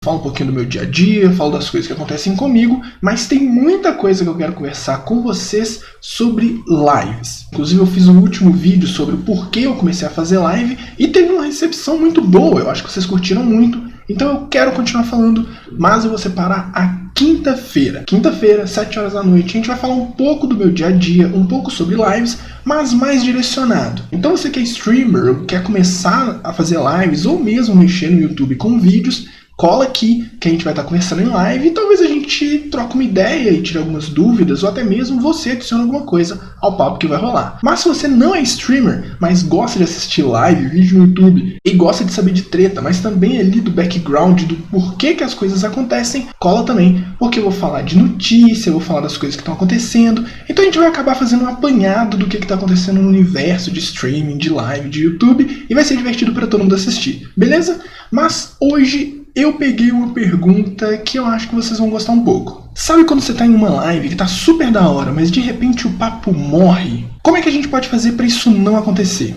Falo um pouquinho do meu dia a dia, falo das coisas que acontecem comigo, mas tem muita coisa que eu quero conversar com vocês sobre lives. Inclusive eu fiz um último vídeo sobre o porquê eu comecei a fazer live e teve uma recepção muito boa, eu acho que vocês curtiram muito. Então eu quero continuar falando, mas eu vou separar a quinta-feira. Quinta-feira, 7 horas da noite, a gente vai falar um pouco do meu dia a dia, um pouco sobre lives, mas mais direcionado. Então você que é streamer, quer começar a fazer lives ou mesmo mexer no YouTube com vídeos, cola aqui que a gente vai estar conversando em live e talvez a gente troque uma ideia e tire algumas dúvidas ou até mesmo você adicione alguma coisa ao papo que vai rolar. Mas se você não é streamer, mas gosta de assistir live, vídeo no YouTube e gosta de saber de treta, mas também ali do background, do porquê que as coisas acontecem, cola também, porque eu vou falar de notícia, eu vou falar das coisas que estão acontecendo, então a gente vai acabar fazendo um apanhado do que está acontecendo no universo de streaming, de live, de YouTube e vai ser divertido para todo mundo assistir, beleza? Mas hoje eu peguei uma pergunta que eu acho que vocês vão gostar um pouco. Sabe quando você tá em uma live que tá super da hora, mas de repente o papo morre? Como é que a gente pode fazer para isso não acontecer?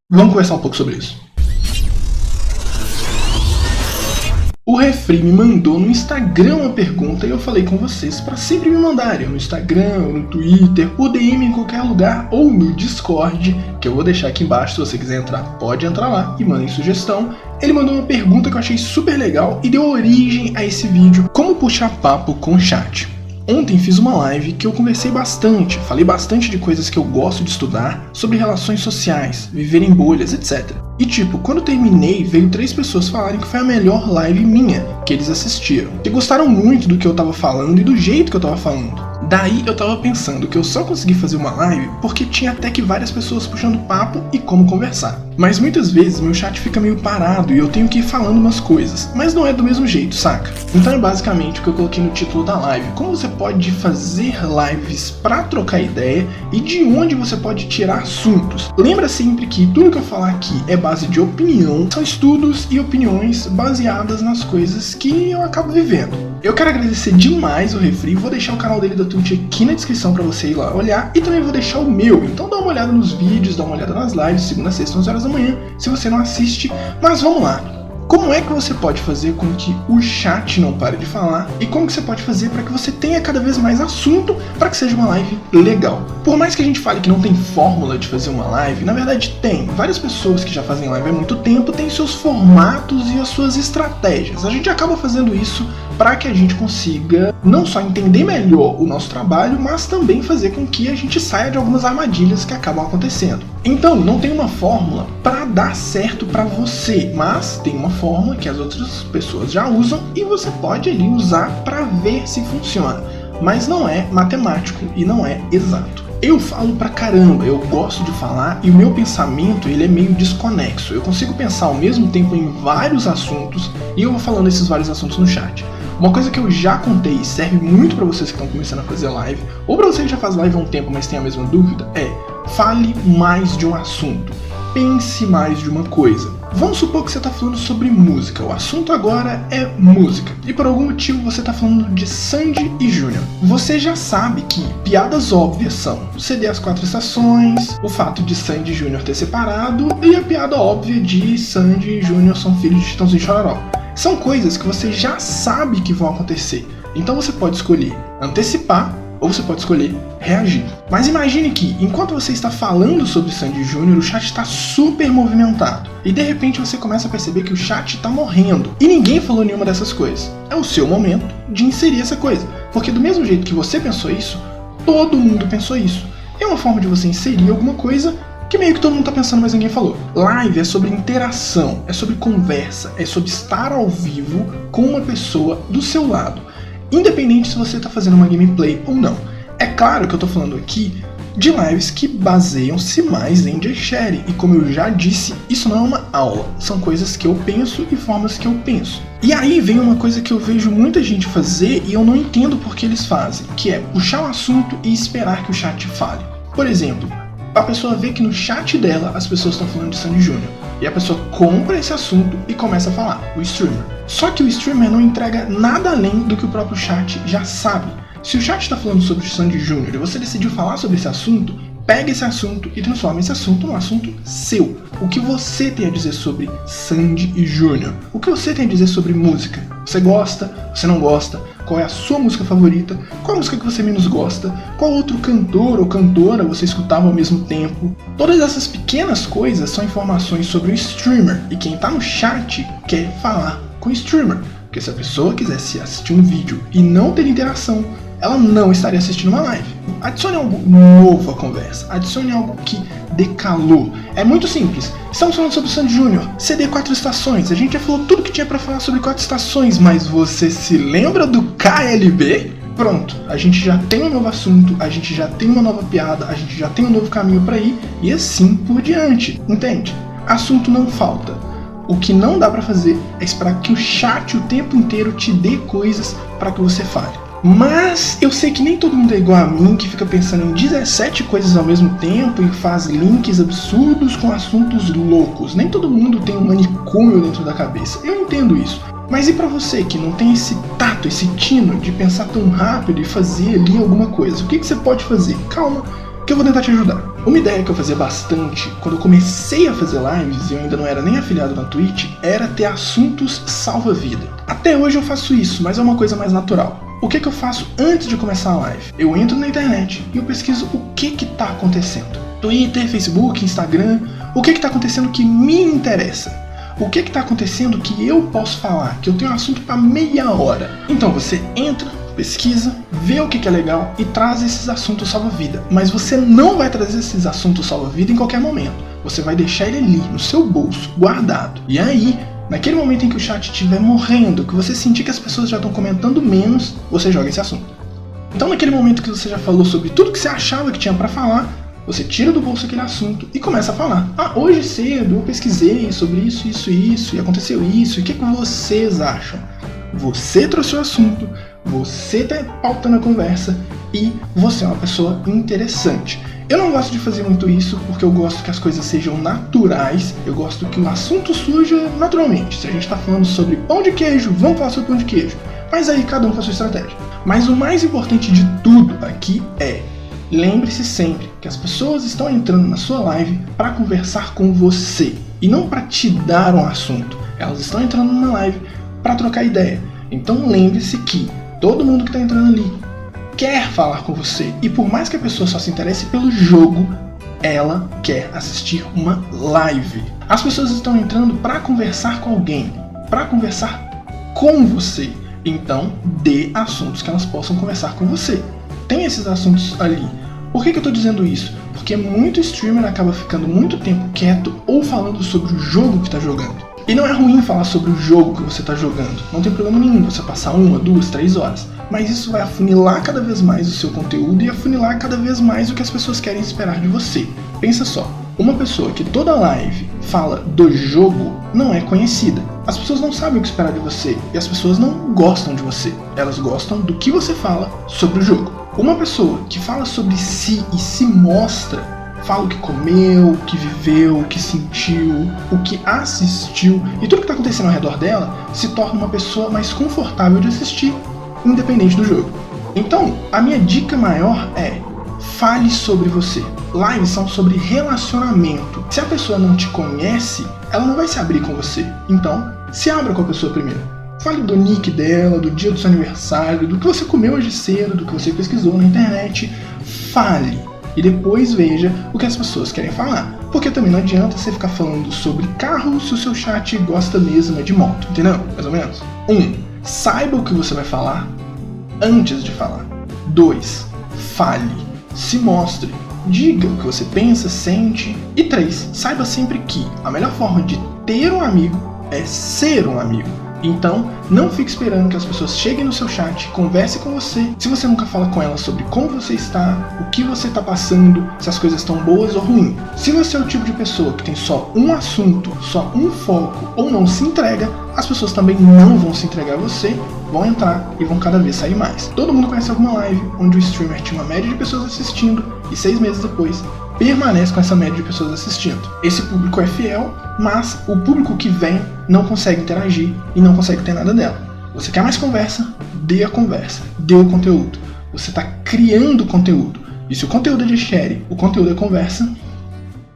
Vamos conversar um pouco sobre isso. O Refri me mandou no Instagram uma pergunta e eu falei com vocês para sempre me mandarem no Instagram, no Twitter, por DM em qualquer lugar ou no Discord, que eu vou deixar aqui embaixo. Se você quiser entrar, pode entrar lá e mandem sugestão. Ele mandou uma pergunta que eu achei super legal e deu origem a esse vídeo, como puxar papo com o chat. Ontem fiz uma live que eu conversei bastante, falei bastante de coisas que eu gosto de estudar, sobre relações sociais, viver em bolhas, etc. E tipo, quando eu terminei, veio 3 pessoas falarem que foi a melhor live minha que eles assistiram. Que gostaram muito do que eu tava falando e do jeito que eu tava falando. Daí eu tava pensando que eu só consegui fazer uma live porque tinha até que várias pessoas puxando papo e como conversar. Mas muitas vezes meu chat fica meio parado e eu tenho que ir falando umas coisas, mas não é do mesmo jeito, saca? Então é basicamente o que eu coloquei no título da live, como você pode fazer lives pra trocar ideia e de onde você pode tirar assuntos. Lembra sempre que tudo que eu falar aqui é base de opinião, são estudos e opiniões baseadas nas coisas que eu acabo vivendo. Eu quero agradecer demais o Refri, vou deixar o canal dele da Twitch aqui na descrição pra você ir lá olhar e também vou deixar o meu, então dá uma olhada nos vídeos, dá uma olhada nas lives, segunda a sexta, 11 horas da manhã, se você não assiste, mas vamos lá. Como é que você pode fazer com que o chat não pare de falar e como que você pode fazer para que você tenha cada vez mais assunto para que seja uma live legal? Por mais que a gente fale que não tem fórmula de fazer uma live, na verdade tem. Várias pessoas que já fazem live há muito tempo têm seus formatos e as suas estratégias. A gente acaba fazendo isso para que a gente consiga não só entender melhor o nosso trabalho, mas também fazer com que a gente saia de algumas armadilhas que acabam acontecendo. Então, não tem uma fórmula para dar certo para você, mas tem uma fórmula que as outras pessoas já usam e você pode ali usar para ver se funciona. Mas não é matemático e não é exato. Eu falo pra caramba, eu gosto de falar e o meu pensamento ele é meio desconexo. Eu consigo pensar ao mesmo tempo em vários assuntos e eu vou falando esses vários assuntos no chat. Uma coisa que eu já contei e serve muito pra vocês que estão começando a fazer live, ou pra você que já faz live há um tempo, mas tem a mesma dúvida, fale mais de um assunto, pense mais de uma coisa. Vamos supor que você está falando sobre música, o assunto agora é música, e por algum motivo você está falando de Sandy e Júnior. Você já sabe que piadas óbvias são CD As 4 Estações, o fato de Sandy e Júnior ter separado, e a piada óbvia de Sandy e Júnior são filhos de Chitãozinho e Chororó. São coisas que você já sabe que vão acontecer, então você pode escolher antecipar ou você pode escolher reagir. Mas imagine que, enquanto você está falando sobre Sandy Júnior, o chat está super movimentado. E de repente você começa a perceber que o chat está morrendo. E ninguém falou nenhuma dessas coisas. É o seu momento de inserir essa coisa. Porque do mesmo jeito que você pensou isso, todo mundo pensou isso. É uma forma de você inserir alguma coisa que meio que todo mundo tá pensando, mas ninguém falou. Live é sobre interação, é sobre conversa, é sobre estar ao vivo com uma pessoa do seu lado. Independente se você está fazendo uma gameplay ou não. É claro que eu estou falando aqui de lives que baseiam-se mais em share e como eu já disse, isso não é uma aula, são coisas que eu penso e formas que eu penso. E aí vem uma coisa que eu vejo muita gente fazer e eu não entendo por que eles fazem, que é puxar o assunto e esperar que o chat fale. Por exemplo, a pessoa vê que no chat dela as pessoas estão falando de Sandy Júnior. E a pessoa compra esse assunto e começa a falar, o streamer. Só que o streamer não entrega nada além do que o próprio chat já sabe. Se o chat está falando sobre Sandy Júnior e você decidiu falar sobre esse assunto, pega esse assunto e transforma esse assunto num assunto seu. O que você tem a dizer sobre Sandy e Júnior? O que você tem a dizer sobre música? Você gosta? Você não gosta? Qual é a sua música favorita? Qual a música que você menos gosta? Qual outro cantor ou cantora você escutava ao mesmo tempo? Todas essas pequenas coisas são informações sobre o streamer, e quem tá no chat quer falar com o streamer. Porque se a pessoa quisesse assistir um vídeo e não ter interação, ela não estaria assistindo uma live. Adicione algo novo à conversa, adicione algo que dê calor. É muito simples. Estamos falando sobre o Sandy Júnior, CD 4 estações. A gente já falou tudo que tinha pra falar sobre 4 estações, mas você se lembra do KLB? Pronto, a gente já tem um novo assunto, a gente já tem uma nova piada, a gente já tem um novo caminho pra ir, e assim por diante, entende? Assunto não falta. O que não dá pra fazer é esperar que o chat o tempo inteiro te dê coisas pra que você fale. Mas eu sei que nem todo mundo é igual a mim, que fica pensando em 17 coisas ao mesmo tempo e faz links absurdos com assuntos loucos. Nem todo mundo tem um manicômio dentro da cabeça. Eu entendo isso. Mas e pra você que não tem esse tato, esse tino de pensar tão rápido e fazer ali alguma coisa? O que você pode fazer? Calma, que eu vou tentar te ajudar. Uma ideia que eu fazia bastante quando eu comecei a fazer lives e eu ainda não era nem afiliado na Twitch era ter assuntos salva-vida. Até hoje eu faço isso, mas é uma coisa mais natural. O que eu faço antes de começar a live? Eu entro na internet e eu pesquiso o que tá acontecendo. Twitter, Facebook, Instagram, o que tá acontecendo que me interessa? O que tá acontecendo que eu posso falar, que eu tenho um assunto para meia hora? Então você entra, pesquisa, vê o que é legal e traz esses assuntos salva-vida. Mas você não vai trazer esses assuntos salva-vida em qualquer momento. Você vai deixar ele ali, no seu bolso, guardado. E aí, naquele momento em que o chat estiver morrendo, que você sentir que as pessoas já estão comentando menos, você joga esse assunto. Então naquele momento que você já falou sobre tudo que você achava que tinha pra falar, você tira do bolso aquele assunto e começa a falar. Ah, hoje cedo eu pesquisei sobre isso, e aconteceu isso, e o que vocês acham? Você trouxe o assunto, você tá pautando a conversa e você é uma pessoa interessante. Eu não gosto de fazer muito isso porque eu gosto que as coisas sejam naturais, eu gosto que o assunto surja naturalmente. Se a gente tá falando sobre pão de queijo, vamos falar sobre pão de queijo. Mas aí cada um com a sua estratégia. Mas o mais importante de tudo aqui é: lembre-se sempre que as pessoas estão entrando na sua live para conversar com você e não para te dar um assunto. Elas estão entrando numa live para trocar ideia. Então lembre-se que todo mundo que está entrando ali quer falar com você, e por mais que a pessoa só se interesse pelo jogo, ela quer assistir uma live. As pessoas estão entrando para conversar com alguém, para conversar com você. Então dê assuntos que elas possam conversar com você. Tem esses assuntos ali. Por que eu estou dizendo isso? Porque muito streamer acaba ficando muito tempo quieto ou falando sobre o jogo que está jogando. E não é ruim falar sobre o jogo que você está jogando. Não tem problema nenhum você passar 1, 2, 3 horas. Mas isso vai afunilar cada vez mais o seu conteúdo e afunilar cada vez mais o que as pessoas querem esperar de você. Pensa só, uma pessoa que toda live fala do jogo não é conhecida. As pessoas não sabem o que esperar de você e as pessoas não gostam de você. Elas gostam do que você fala sobre o jogo. Uma pessoa que fala sobre si e se mostra, fala o que comeu, o que viveu, o que sentiu, o que assistiu e tudo que está acontecendo ao redor dela, se torna uma pessoa mais confortável de assistir, independente do jogo. Então, a minha dica maior é: fale sobre você. Lives são sobre relacionamento. Se a pessoa não te conhece, ela não vai se abrir com você. Então, se abra com a pessoa primeiro. Fale do nick dela, do dia do seu aniversário, do que você comeu hoje cedo, do que você pesquisou na internet. Fale. E depois veja o que as pessoas querem falar. Porque também não adianta você ficar falando sobre carro se o seu chat gosta mesmo de moto, entendeu? Mais ou menos. 1. Saiba o que você vai falar antes de falar. 2. Fale. Se mostre. Diga o que você pensa, sente. E 3. Saiba sempre que a melhor forma de ter um amigo é ser um amigo. Então, não fique esperando que as pessoas cheguem no seu chat, conversem com você, se você nunca fala com elas sobre como você está, o que você está passando, se as coisas estão boas ou ruins. Se você é o tipo de pessoa que tem só um assunto, só um foco ou não se entrega, as pessoas também não vão se entregar a você, vão entrar e vão cada vez sair mais. Todo mundo conhece alguma live onde o streamer tinha uma média de pessoas assistindo e 6 meses depois permanece com essa média de pessoas assistindo. Esse público é fiel, mas o público que vem não consegue interagir e não consegue ter nada dela. Você quer mais conversa? Dê a conversa, dê o conteúdo. Você está criando conteúdo. E se o conteúdo é de share, o conteúdo é conversa,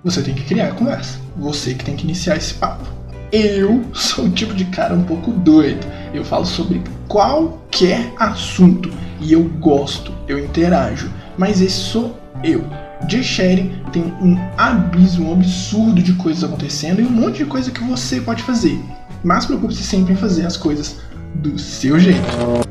você tem que criar a conversa. Você que tem que iniciar esse papo. Eu sou o tipo de cara um pouco doido. Eu falo sobre qualquer assunto e eu gosto, eu interajo. Mas esse sou eu. De sharing tem um abismo, um absurdo de coisas acontecendo e um monte de coisa que você pode fazer. Mas preocupe-se sempre em fazer as coisas do seu jeito.